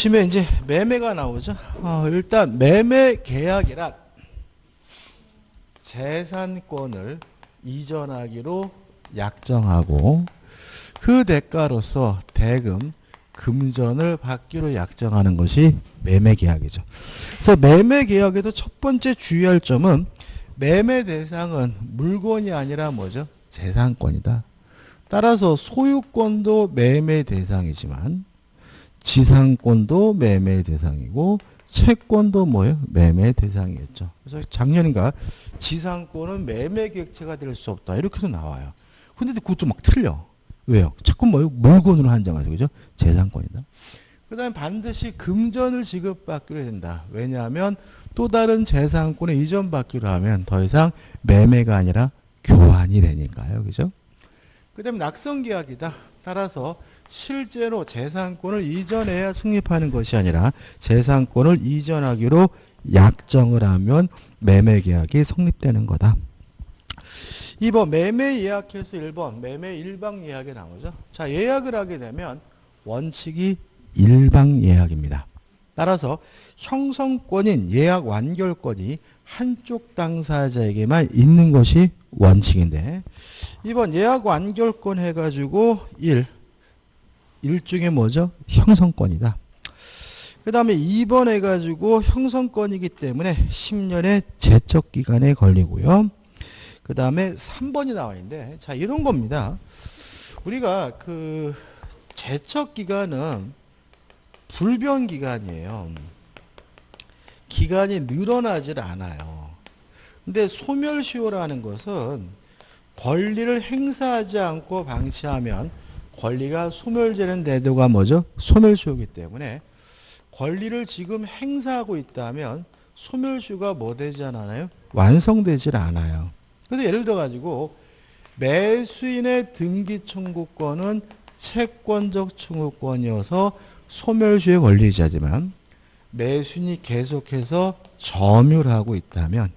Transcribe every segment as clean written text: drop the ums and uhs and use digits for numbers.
보시면 이제 매매가 나오죠. 일단 매매 계약이란 재산권을 이전하기로 약정하고 그 대가로서 대금, 금전을 받기로 약정하는 것이 매매 계약이죠. 그래서 매매 계약에서 첫 번째 주의할 점은 매매 대상은 물건이 아니라 뭐죠? 재산권이다. 따라서 소유권도 매매 대상이지만 지상권도 매매 대상이고 채권도 뭐예요? 매매 대상이겠죠. 그래서 작년인가 지상권은 매매 객체가 될 수 없다. 이렇게도 나와요. 근데 그것도 막 틀려. 왜요? 자꾸 뭐예요? 물건으로 한정하죠. 그죠? 재산권이다. 그 다음에 반드시 금전을 지급받기로 된다. 왜냐하면 또 다른 재산권에 이전받기로 하면 더 이상 매매가 아니라 교환이 되니까요. 그죠? 그 다음에 낙선계약이다. 따라서 실제로 재산권을 이전해야 승립하는 것이 아니라 재산권을 이전하기로 약정을 하면 매매계약이 성립되는 거다. 2번 매매 예약해서 1번 매매 일방 예약이 나오죠. 자, 예약을 하게 되면 원칙이 일방 예약입니다. 따라서 형성권인 예약 완결권이 한쪽 당사자에게만 있는 것이 원칙인데 2번 예약 완결권 해가지고 1중에 뭐죠? 형성권이다. 그 다음에 2번 해가지고 형성권이기 때문에 10년의 제척기간에 걸리고요. 그 다음에 3번이 나와 있는데 자 이런 겁니다. 우리가 그 제척기간은 불변기간이에요. 기간이 늘어나질 않아요. 근데 소멸시효라는 것은 권리를 행사하지 않고 방치하면 권리가 소멸되는 대도가 뭐죠? 소멸시효이기 때문에 권리를 지금 행사하고 있다면 소멸시효가 뭐 되지 않아요? 완성되질 않아요. 그래서 예를 들어 가지고 매수인의 등기 청구권은 채권적 청구권이어서 소멸시효에 걸리지 하지만 매수인이 계속해서 점유하고 있다면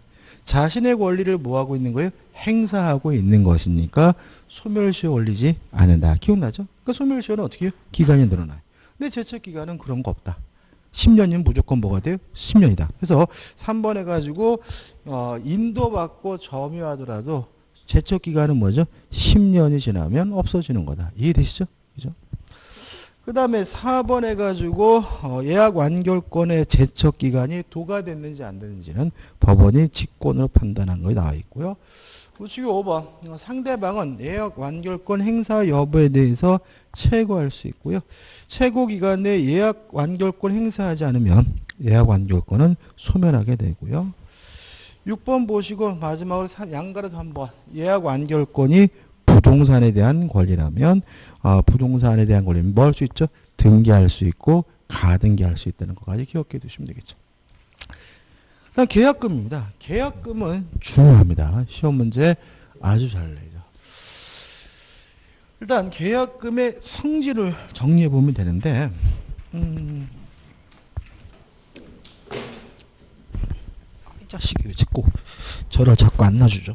자신의 권리를 뭐하고 있는 거예요? 행사하고 있는 것이니까 소멸시효 걸리지 않는다. 기억나죠? 그러니까 소멸시효는 어떻게 해요? 기간이 늘어나요. 근데 제척기간은 그런 거 없다. 10년이면 무조건 뭐가 돼요? 10년이다. 그래서 3번 해가지고 인도받고 점유하더라도 제척기간은 뭐죠? 10년이 지나면 없어지는 거다. 이해되시죠? 그죠? 그 다음에 4번 해가지고 예약 완결권의 제척기간이 도가됐는지 안 됐는지는 법원이 직권으로 판단한 거에 나와 있고요. 우측이 5번 상대방은 예약 완결권 행사 여부에 대해서 최고할 수 있고요. 최고 기간 내에 예약 완결권 행사하지 않으면 예약 완결권은 소멸하게 되고요. 6번 보시고 마지막으로 양가로도 한번 예약 완결권이 부동산에 대한 권리라면 부동산에 대한 권리는 뭐 할 수 있죠? 등기할 수 있고 가등기할 수 있다는 것까지 기억해 두시면 되겠죠. 다음 계약금입니다. 계약금은 중요합니다. 시험 문제 아주 잘 내죠. 일단 계약금의 성질을 정리해 보면 되는데 이 자식이 왜 자꾸 저를 자꾸 안 놔주죠?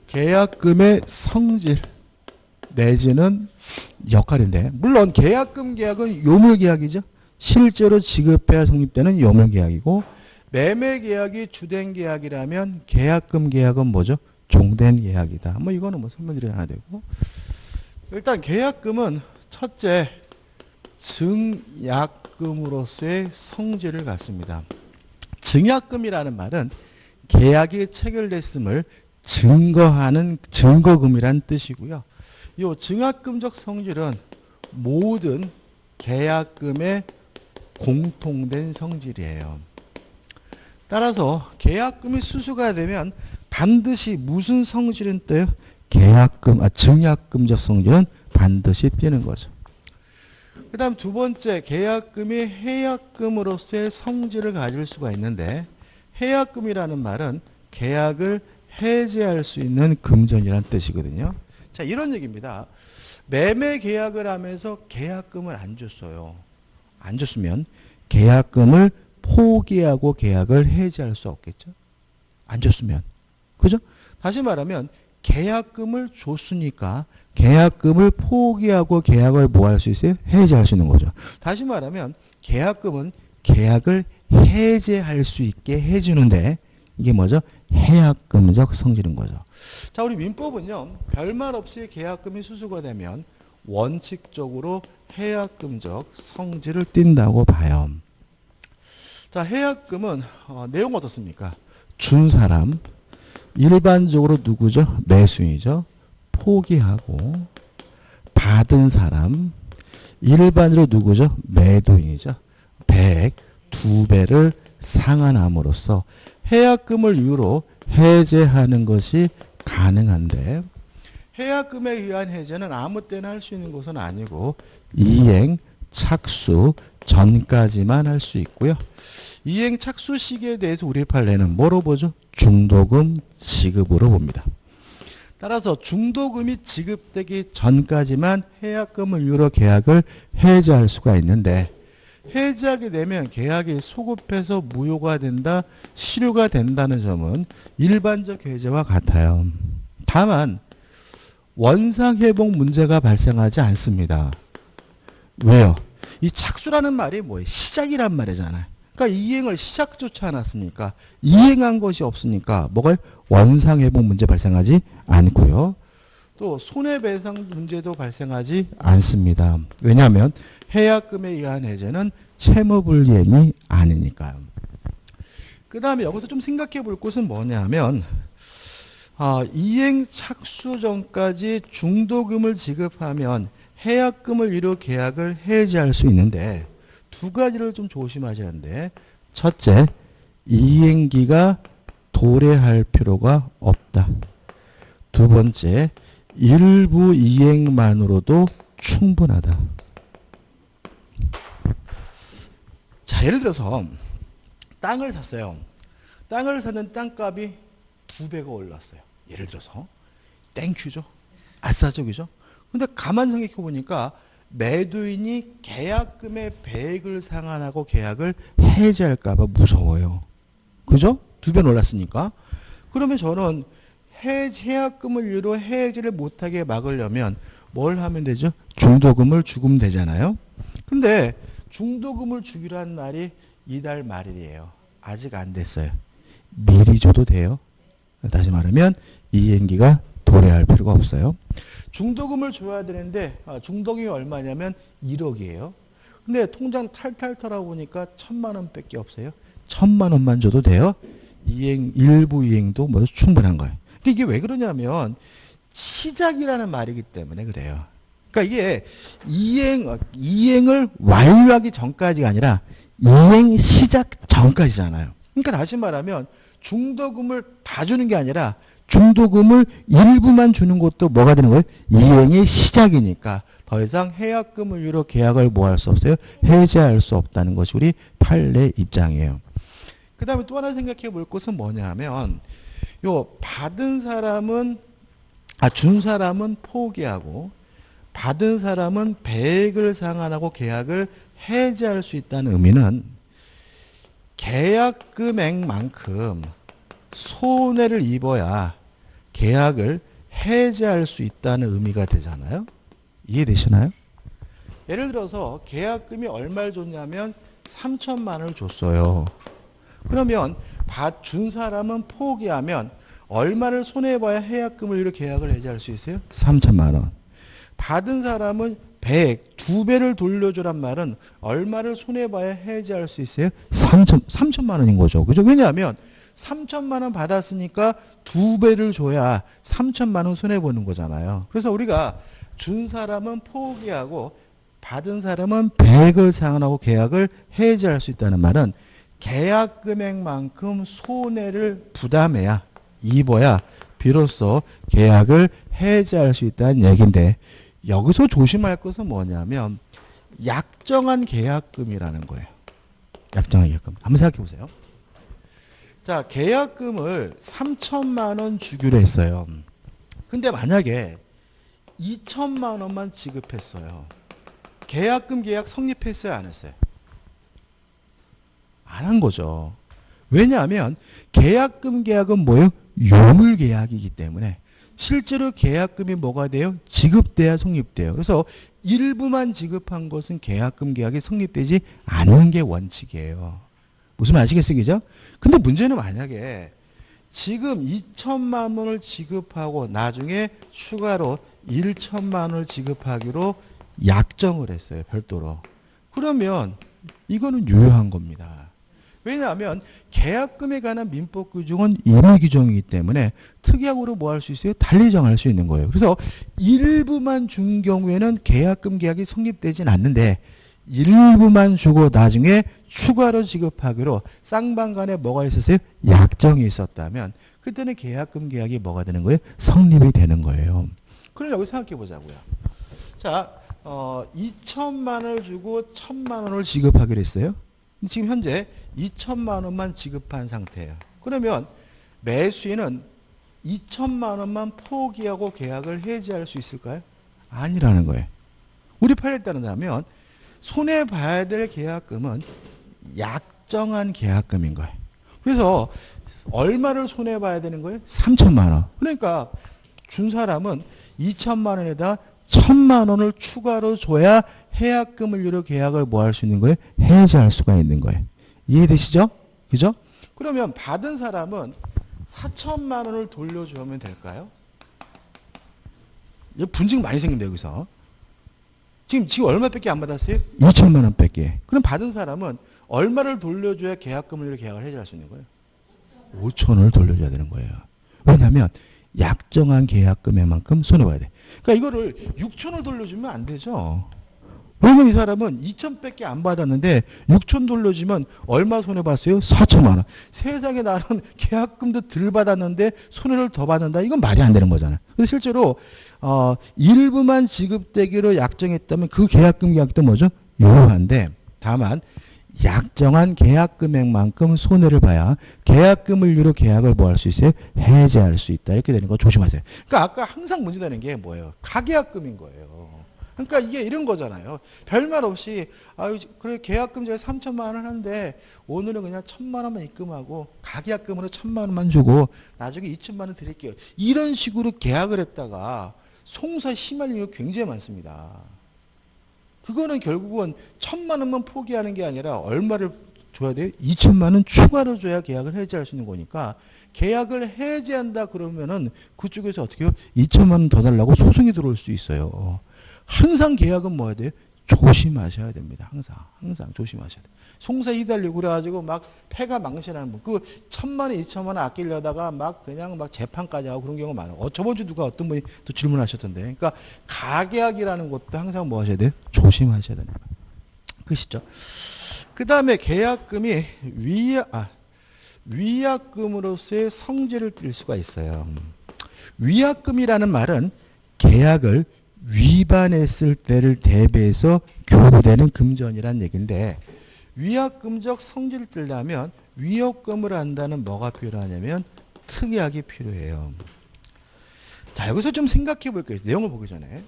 계약금의 성질 내지는 역할인데 물론 계약은 요물계약이죠. 실제로 지급해야 성립되는 요물계약이고 매매계약이 주된 계약이라면 계약금 계약은 뭐죠? 종된 계약이다. 뭐 이거는 뭐 설명드려야 되고 일단 계약금은 첫째 증약금으로서의 성질을 갖습니다. 증약금이라는 말은 계약이 체결됐음을 증거하는 증거금이란 뜻이고요. 이 증약금적 성질은 모든 계약금의 공통된 성질이에요. 따라서 계약금이 수수가 되면 반드시 무슨 성질은 떠요? 증약금적 성질은 반드시 띄는 거죠. 그 다음 두 번째 계약금이 해약금으로서의 성질을 가질 수가 있는데 해약금이라는 말은 계약을 해제할 수 있는 금전이란 뜻이거든요. 자, 이런 얘기입니다. 매매 계약을 하면서 계약금을 안 줬어요. 안 줬으면 계약금을 포기하고 계약을 해지할 수 없겠죠. 안 줬으면. 그죠? 다시 말하면 계약금을 줬으니까 계약금을 포기하고 계약을 뭐 할 수 있어요? 해지할 수 있는 거죠. 다시 말하면 계약금은 계약을 해제할 수 있게 해주는데 이게 뭐죠? 해약금적 성질인 거죠. 자, 우리 민법은요. 별말 없이 계약금이 수수가 되면 원칙적으로 해약금적 성질을 띈다고 봐요. 자, 해약금은 내용 어떻습니까? 준 사람, 일반적으로 누구죠? 매수인이죠. 포기하고 받은 사람, 일반적으로 누구죠? 매도인이죠. 2배를 상환함으로써 해약금을 이유로 해제하는 것이 가능한데 해약금에 의한 해제는 아무 때나 할 수 있는 것은 아니고 이행 착수 전까지만 할 수 있고요. 이행 착수 시기에 대해서 우리 판례는 뭐로 보죠? 중도금 지급으로 봅니다. 따라서 중도금이 지급되기 전까지만 해약금을 이유로 계약을 해제할 수가 있는데 해지하게 되면 계약이 소급해서 무효가 된다, 실효가 된다는 점은 일반적 해제와 같아요. 다만 원상회복 문제가 발생하지 않습니다. 왜요? 이 착수라는 말이 뭐예요? 시작이란 말이잖아요. 그러니까 이행을 시작조차 않았으니까 이행한 것이 없으니까 뭐가 원상회복 문제 발생하지 않고요. 또 손해배상 문제도 발생하지 않습니다. 왜냐하면 해약금에 의한 해제는 채무불이행이 아니니까요. 그 다음에 여기서 좀 생각해 볼 것은 뭐냐면 이행 착수 전까지 중도금을 지급하면 해약금을 이루 계약을 해지할 수 있는데 두 가지를 좀 조심하시는데 첫째, 이행기가 도래할 필요가 없다. 두 번째, 일부 이행만으로도 충분하다. 자, 예를 들어서 땅을 샀어요. 땅을 사는 땅값이 2배가 올랐어요. 예를 들어서 땡큐죠. 아싸적이죠. 근데 가만 생각해 보니까 매도인이 계약금의 배액을 상환하고 계약을 해지할까 봐 무서워요. 그죠? 2배 올랐으니까. 그러면 저는 해약금을 이유로 해지를 못하게 막으려면 뭘 하면 되죠? 중도금을 주면 되잖아요. 근데 중도금을 주기로 한 날이 이달 말일이에요. 아직 안 됐어요. 미리 줘도 돼요. 다시 말하면 이행기가 도래할 필요가 없어요. 중도금을 줘야 되는데 중도금이 얼마냐면 1억이에요. 근데 통장 탈탈 털어보니까 1,000만 원밖에 없어요. 1,000만 원만 줘도 돼요. 일부 이행도 뭐 충분한 거예요. 이게 왜 그러냐면 시작이라는 말이기 때문에 그래요. 그러니까 이게 이행을 완료하기 전까지가 아니라 이행 시작 전까지잖아요. 그러니까 다시 말하면 중도금을 다 주는 게 아니라 중도금을 일부만 주는 것도 뭐가 되는 거예요? 이행의 시작이니까 더 이상 해약금을 이유로 계약을 뭐 할 수 없어요? 해제할 수 없다는 것이 우리 판례 입장이에요. 그 다음에 또 하나 생각해 볼 것은 뭐냐 하면 요 받은 사람은 준 사람은 포기하고 받은 사람은 배액을 상환하고 계약을 해지할 수 있다는 의미는 계약금액만큼 손해를 입어야 계약을 해지할 수 있다는 의미가 되잖아요. 이해되시나요? 예를 들어서 계약금이 얼마를 줬냐면 3천만 원을 줬어요. 그러면 준 사람은 포기하면 얼마를 손해봐야 해약금을 이렇게 계약을 해지할 수 있어요? 3천만 원. 받은 사람은 2배를 돌려주란 말은 얼마를 손해봐야 해지할 수 있어요? 3천만 원인 거죠. 그죠? 왜냐하면 3천만 원 받았으니까 2배를 줘야 3천만 원 손해보는 거잖아요. 그래서 우리가 준 사람은 포기하고 받은 사람은 배액을 상환하고 계약을 해지할 수 있다는 말은 계약 금액만큼 손해를 부담해야 입어야 비로소 계약을 해지할 수 있다는 얘기인데 여기서 조심할 것은 뭐냐면 약정한 계약금이라는 거예요. 약정한 계약금. 한번 생각해 보세요. 자, 계약금을 3천만 원 주기로 했어요. 근데 만약에 2천만 원만 지급했어요. 계약금 계약 성립했어요, 안 했어요? 안 한 거죠. 왜냐하면 계약금 계약은 뭐예요? 요물 계약이기 때문에 실제로 계약금이 뭐가 돼요? 지급돼야 성립돼요. 그래서 일부만 지급한 것은 계약금 계약이 성립되지 않는 게 원칙이에요. 무슨 말 아시겠어요? 그죠? 근데 문제는 만약에 지금 2천만 원을 지급하고 나중에 추가로 1천만 원을 지급하기로 약정을 했어요. 별도로. 그러면 이거는 유효한 겁니다. 왜냐하면 계약금에 관한 민법 규정은 임의 규정이기 때문에 특약으로 뭐 할 수 있어요? 달리 정할 수 있는 거예요. 그래서 일부만 준 경우에는 계약금 계약이 성립되진 않는데 일부만 주고 나중에 추가로 지급하기로 쌍방간에 뭐가 있었어요? 약정이 있었다면 그때는 계약금 계약이 뭐가 되는 거예요? 성립이 되는 거예요. 그럼 여기 생각해 보자고요. 자, 2천만 원을 주고 1천만 원을 지급하기로 했어요. 지금 현재 2천만 원만 지급한 상태예요. 그러면 매수인은 2천만 원만 포기하고 계약을 해지할 수 있을까요? 아니라는 거예요. 우리 판례에 따른다면 손해봐야 될 계약금은 약정한 계약금인 거예요. 그래서 얼마를 손해봐야 되는 거예요? 3천만 원. 그러니까 준 사람은 2천만 원에다 1천만 원을 추가로 줘야 해약금을 유로 계약을 뭐 할 수 있는 거예요? 해지할 수가 있는 거예요. 이해되시죠? 그죠? 그러면 받은 사람은 4천만 원을 돌려주면 될까요? 분쟁 많이 생긴다 여기서. 지금 얼마밖에 안 받았어요? 2천만 원밖에. 그럼 받은 사람은 얼마를 돌려줘야 계약금을 유로 계약을 해지할 수 있는 거예요? 5천원을 돌려줘야 되는 거예요. 왜냐하면 약정한 계약금에만큼 손해봐야 돼. 그러니까 이거를 6천을 돌려주면 안 되죠. 왜냐면 이 사람은 2천밖에 안 받았는데 6천 돌려주면 얼마 손해봤어요? 4천만 원. 세상에 나는 계약금도 덜 받았는데 손해를 더 받는다. 이건 말이 안 되는 거잖아요. 그래서 실제로 일부만 지급되기로 약정했다면 그 계약금 계약도 뭐죠? 유효한데 다만 약정한 계약 금액만큼 손해를 봐야 계약금을 이유로 계약을 뭐 할 수 있어요? 해지할 수 있다. 이렇게 되는 거 조심하세요. 그러니까 아까 항상 문제되는 게 뭐예요? 가계약금인 거예요. 그러니까 이게 이런 거잖아요. 별말 없이 그래 계약금 제가 3천만 원 하는데 오늘은 그냥 1천만 원만 입금하고 가계약금으로 1천만 원만 주고 나중에 2천만 원 드릴게요. 이런 식으로 계약을 했다가 송사 심할 일이 굉장히 많습니다. 그거는 결국은 1천만 원만 포기하는 게 아니라 얼마를 줘야 돼요? 2천만 원 추가로 줘야 계약을 해지할 수 있는 거니까 계약을 해지한다 그러면은 그쪽에서 어떻게 해요? 2천만 원 더 달라고 소송이 들어올 수 있어요. 항상 계약은 뭐 해야 돼요? 조심하셔야 됩니다. 항상 조심하셔야 돼요. 송사에 휘달리고 그래가지고 막 패가 망신하는 분. 그 1천만 원, 2천만 원 아끼려다가 그냥 재판까지 하고 그런 경우가 많아요. 저번 주 누가 어떤 분이 또 질문하셨던데. 그러니까 가계약이라는 것도 항상 뭐 하셔야 돼요? 조심하셔야 됩니다. 그시죠? 그 다음에 계약금이 위약금으로서의 성질을 띨 수가 있어요. 위약금이라는 말은 계약을 위반했을 때를 대비해서 교부되는 금전이란 얘기인데 위약금적 성질을 띠려면 위약금을 한다는 뭐가 필요하냐면 특약이 필요해요. 자, 여기서 좀 생각해 볼게요. 내용을 보기 전에.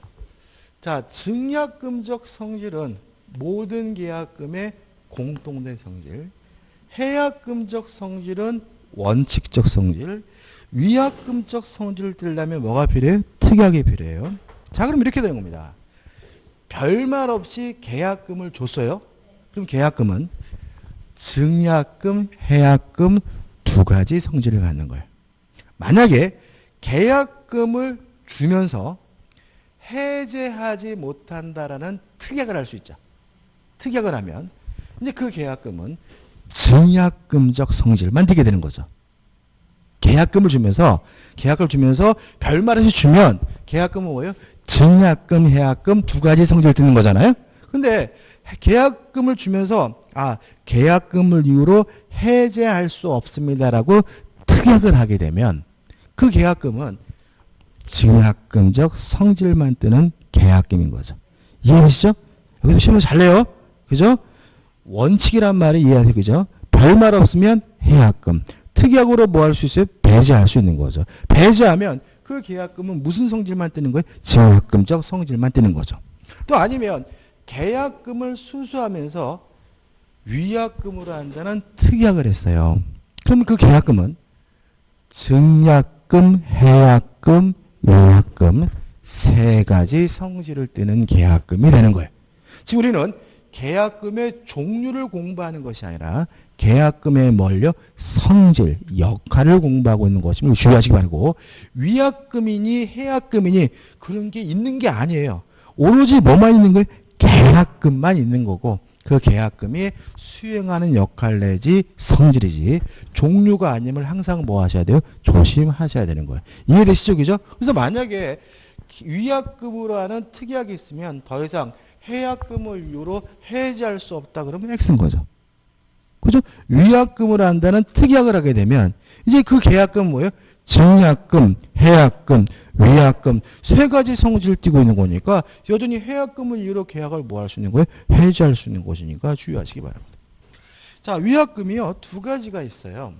자, 증약금적 성질은 모든 계약금의 공통된 성질, 해약금적 성질은 원칙적 성질, 위약금적 성질을 띠려면 뭐가 필요해요? 특약이 필요해요. 자, 그럼 이렇게 되는 겁니다. 별말 없이 계약금을 줬어요. 그럼 계약금은 증약금, 해약금 두 가지 성질을 갖는 거예요. 만약에 계약금을 주면서 해제하지 못한다라는 특약을 할 수 있죠. 특약을 하면 이제 그 계약금은 증약금적 성질만 띠게 되는 거죠. 계약금을 주면서 별말 없이 주면 계약금은 뭐예요? 증약금, 해약금 두 가지 성질을 띠는 거잖아요. 근데 계약금을 주면서 계약금을 이유로 해제할 수 없습니다라고 특약을 하게 되면 그 계약금은 증약금적 성질만 뜨는 계약금인 거죠. 이해되시죠? 여기서 시험을 잘 내요. 그죠? 원칙이란 말이 이해하세요. 그죠? 별말 없으면 해약금. 특약으로 뭐 할 수 있어요? 배제할 수 있는 거죠. 배제하면 그 계약금은 무슨 성질만 뜨는 거예요? 증약금적 성질만 뜨는 거죠. 또 아니면 계약금을 수수하면서 위약금으로 한다는 특약을 했어요. 그러면 그 계약금은 증약금, 해약금, 위약금 세 가지 성질을 띠는 계약금이 되는 거예요. 지금 우리는 계약금의 종류를 공부하는 것이 아니라 계약금의 뭘요? 성질, 역할을 공부하고 있는 것임을 주의하시기 바라고, 위약금이니 해약금이니 그런 게 있는 게 아니에요. 오로지 뭐만 있는 거예요? 계약금만 있는 거고, 그 계약금이 수행하는 역할 내지 성질이지 종류가 아님을 항상 뭐 하셔야 돼요? 조심하셔야 되는 거예요. 이해되시죠? 그죠? 그래서 만약에 위약금으로 하는 특약이 있으면 더 이상 해약금을 이유로 해지할 수 없다 그러면 X인 거죠. 그죠? 위약금을 한다는 특약을 하게 되면 이제 그 계약금은 뭐예요? 증약금, 해약금, 위약금 세 가지 성질을 띠고 있는 거니까 여전히 해약금을 이유로 계약을 뭐 할 수 있는 거예요? 해지할 수 있는 것이니까 주의하시기 바랍니다. 자, 위약금이요. 두 가지가 있어요.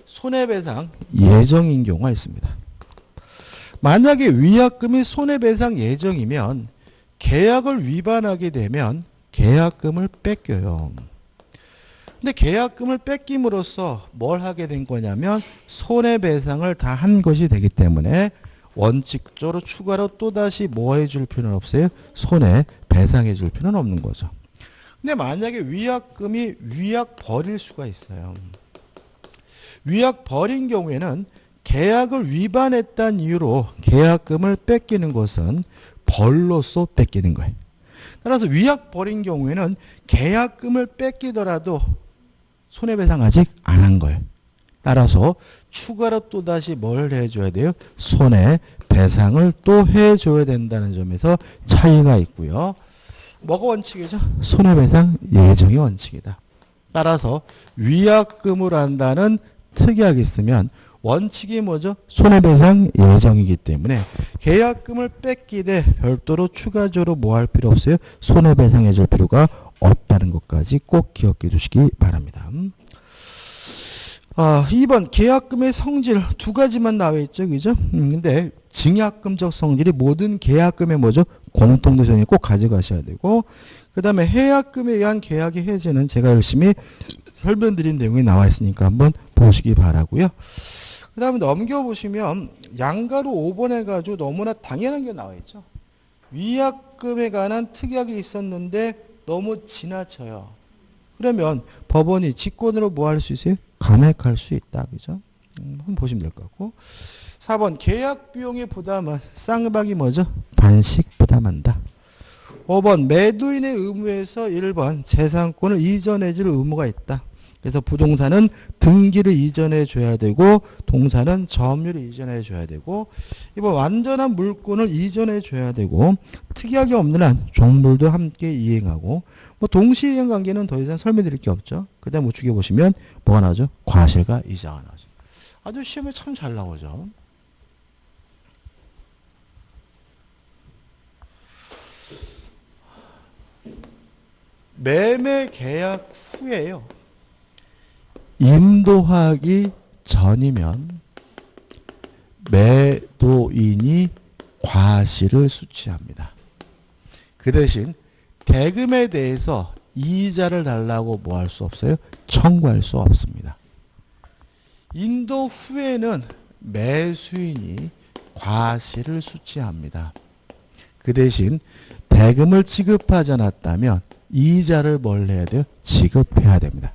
손해배상 예정인 경우가 있습니다. 만약에 위약금이 손해배상 예정이면 계약을 위반하게 되면 계약금을 뺏겨요. 근데 계약금을 뺏김으로써 뭘 하게 된 거냐면 손해배상을 다 한 것이 되기 때문에 원칙적으로 추가로 또다시 뭐 해줄 필요는 없어요? 손해배상해 줄 필요는 없는 거죠. 근데 만약에 위약금이 위약 벌일 수가 있어요. 위약 벌인 경우에는 계약을 위반했다는 이유로 계약금을 뺏기는 것은 벌로서 뺏기는 거예요. 따라서 위약 벌인 경우에는 계약금을 뺏기더라도 손해배상 아직 안 한 거예요. 따라서 추가로 또다시 뭘 해줘야 돼요? 손해배상을 또 해줘야 된다는 점에서 차이가 있고요. 뭐가 원칙이죠? 손해배상 예정이 원칙이다. 따라서 위약금을 한다는 특약이 있으면 원칙이 뭐죠? 손해배상 예정이기 때문에 계약금을 뺏기되 별도로 추가적으로 뭐 할 필요 없어요? 손해배상해 줄 필요가 없다는 것까지 꼭 기억해 주시기 바랍니다. 2번 계약금의 성질 두 가지만 나와 있죠. 그죠? 근데 증약금적 성질이 모든 계약금의 뭐죠? 공통도성이 꼭 가져가셔야 되고, 그 다음에 해약금에 의한 계약의 해제는 제가 열심히 설명드린 내용이 나와 있으니까 한번 보시기 바라고요. 그 다음에 넘겨보시면 양가로 5번 해가지고 너무나 당연한 게 나와 있죠. 위약금에 관한 특약이 있었는데 너무 지나쳐요. 그러면 법원이 직권으로 뭐 할 수 있어요? 감액할 수 있다. 그죠? 한번 보시면 될 것 같고. 4번 계약 비용의 부담은 쌍방이 뭐죠? 반씩 부담한다. 5번 매도인의 의무에서 1번 재산권을 이전해 줄 의무가 있다. 그래서 부동산은 등기를 이전해 줘야 되고 동산은 점유를 이전해 줘야 되고, 이번 완전한 물권을 이전해 줘야 되고, 특약이 없는 한 종물도 함께 이행하고, 뭐 동시 이행 관계는 더 이상 설명드릴 게 없죠. 그다음 우측에 보시면 뭐가 나오죠? 과실과 이자가 나오죠. 아주 시험에 참 잘 나오죠. 매매 계약 후에요. 인도하기 전이면 매도인이 과실을 수취합니다. 그 대신 대금에 대해서 이자를 달라고 뭐 할 수 없어요? 청구할 수 없습니다. 인도 후에는 매수인이 과실을 수취합니다. 그 대신 대금을 지급하지 않았다면 이자를 뭘 해야 돼요? 지급해야 됩니다.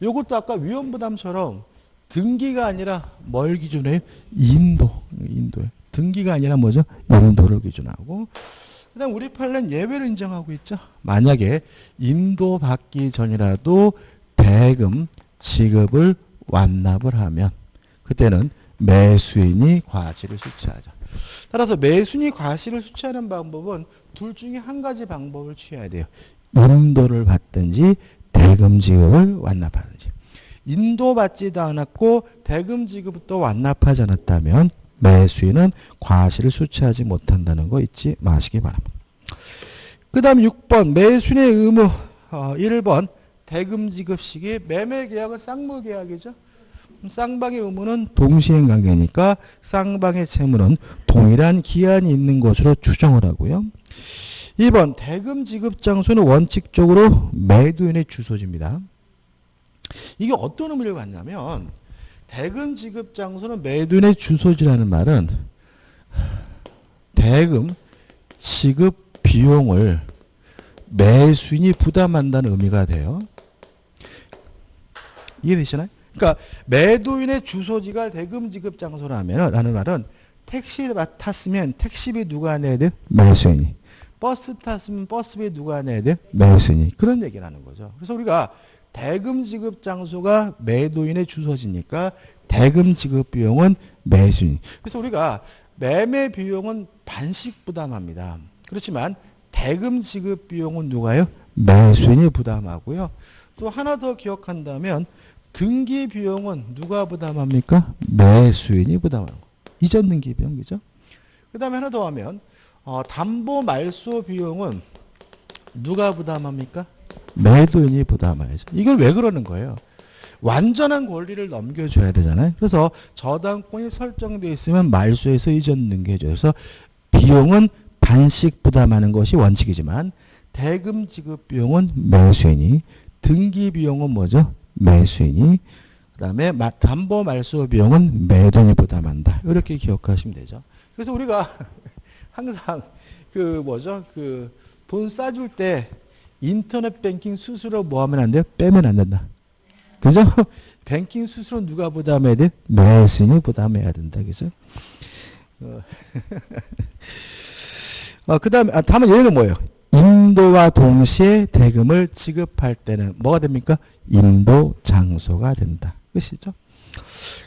이것도 아까 위험부담처럼 등기가 아니라 뭘 기준으로 해요? 인도예요. 등기가 아니라 뭐죠? 인도를 기준하고, 그 다음 우리 판례는 예외를 인정하고 있죠. 만약에 인도받기 전이라도 대금 지급을 완납을 하면 그때는 매수인이 과실을 수취하죠. 따라서 매수인이 과실을 수취하는 방법은 둘 중에 한 가지 방법을 취해야 돼요. 인도를 받든지 대금 지급을 완납하든지. 인도받지도 않았고 대금 지급도 완납하지 않았다면 매수인은 과실을 수취하지 못한다는 거 잊지 마시기 바랍니다. 그 다음 6번 매수인의 의무. 1번 대금 지급 시기. 매매계약은 쌍무계약이죠. 쌍방의 의무는 동시행 관계니까 쌍방의 채무는 동일한 기한이 있는 것으로 추정을 하고요. 2번 대금 지급 장소는 원칙적으로 매도인의 주소지입니다. 이게 어떤 의미를 갖냐면 대금 지급 장소는 매도인의 주소지라는 말은 대금 지급 비용을 매수인이 부담한다는 의미가 돼요. 이해되시나요? 그러니까 매도인의 주소지가 대금 지급 장소라면 라는 말은 택시 탔으면 택시비 누가 내야 돼? 매수인이. 버스 탔으면 버스비 누가 내야 돼? 매수인이. 그런 얘기를 하는 거죠. 그래서 우리가 대금 지급 장소가 매도인의 주소지니까 대금 지급 비용은 매수인. 그래서 우리가 매매 비용은 반씩 부담합니다. 그렇지만 대금 지급 비용은 누가요? 매수인이 부담하고요. 또 하나 더 기억한다면 등기 비용은 누가 부담합니까? 매수인이 부담하는 거. 이전 등기 비용, 그죠? 그 다음에 하나 더 하면 담보 말소 비용은 누가 부담합니까? 매도인이 부담해야죠. 이걸 왜 그러는 거예요? 완전한 권리를 넘겨줘야 되잖아요. 그래서 저당권이 설정되어 있으면 말소에서 이전 등기해줘요. 그래서 비용은 반씩 부담하는 것이 원칙이지만 대금 지급 비용은 매수인이, 등기 비용은 뭐죠? 매수인이, 그 다음에 담보 말소 비용은 매도인이 부담한다. 이렇게 기억하시면 되죠. 그래서 우리가 항상 돈 싸줄 때 인터넷 뱅킹 수수료 뭐 하면 안 돼요? 빼면 안 된다. 그죠? 뱅킹 수수료 누가 부담해야 돼? 매수인이 부담해야 된다. 그죠? 그 다음에, 다음은 얘는 뭐예요? 인도와 동시에 대금을 지급할 때는 뭐가 됩니까? 인도 장소가 된다. 끝이죠?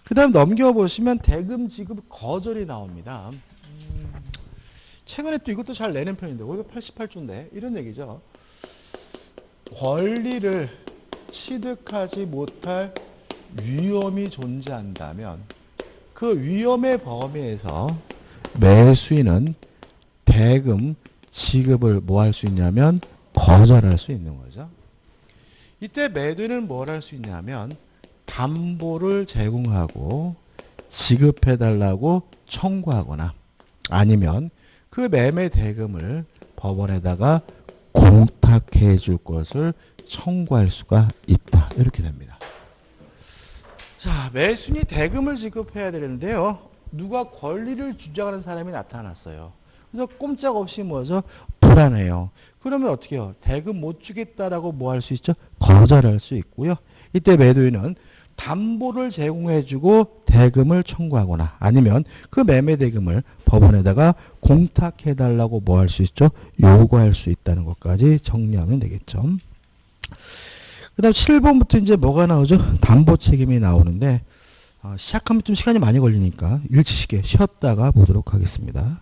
그 다음 넘겨보시면 대금 지급 거절이 나옵니다. 최근에 또 이것도 잘 내는 편인데 588조인데 이런 얘기죠. 권리를 취득하지 못할 위험이 존재한다면 그 위험의 범위에서 매수인은 대금 지급을 뭐 할 수 있냐면 거절할 수 있는 거죠. 이때 매도인은 뭘 할 수 있냐면 담보를 제공하고 지급해달라고 청구하거나 아니면 그 매매 대금을 법원에다가 공탁해 줄 것을 청구할 수가 있다. 이렇게 됩니다. 자, 매수인이 대금을 지급해야 되는데요. 누가 권리를 주장하는 사람이 나타났어요. 그래서 꼼짝없이 뭐죠? 불안해요. 그러면 어떻게 해요? 대금 못 주겠다라고 뭐 할 수 있죠? 거절할 수 있고요. 이때 매도인은 담보를 제공해주고 대금을 청구하거나 아니면 그 매매 대금을 법원에다가 공탁해달라고 뭐 할 수 있죠? 요구할 수 있다는 것까지 정리하면 되겠죠. 그 다음 7번부터 이제 뭐가 나오죠? 담보 책임이 나오는데 시작하면 좀 시간이 많이 걸리니까 일치 쉽게 쉬었다가 보도록 하겠습니다.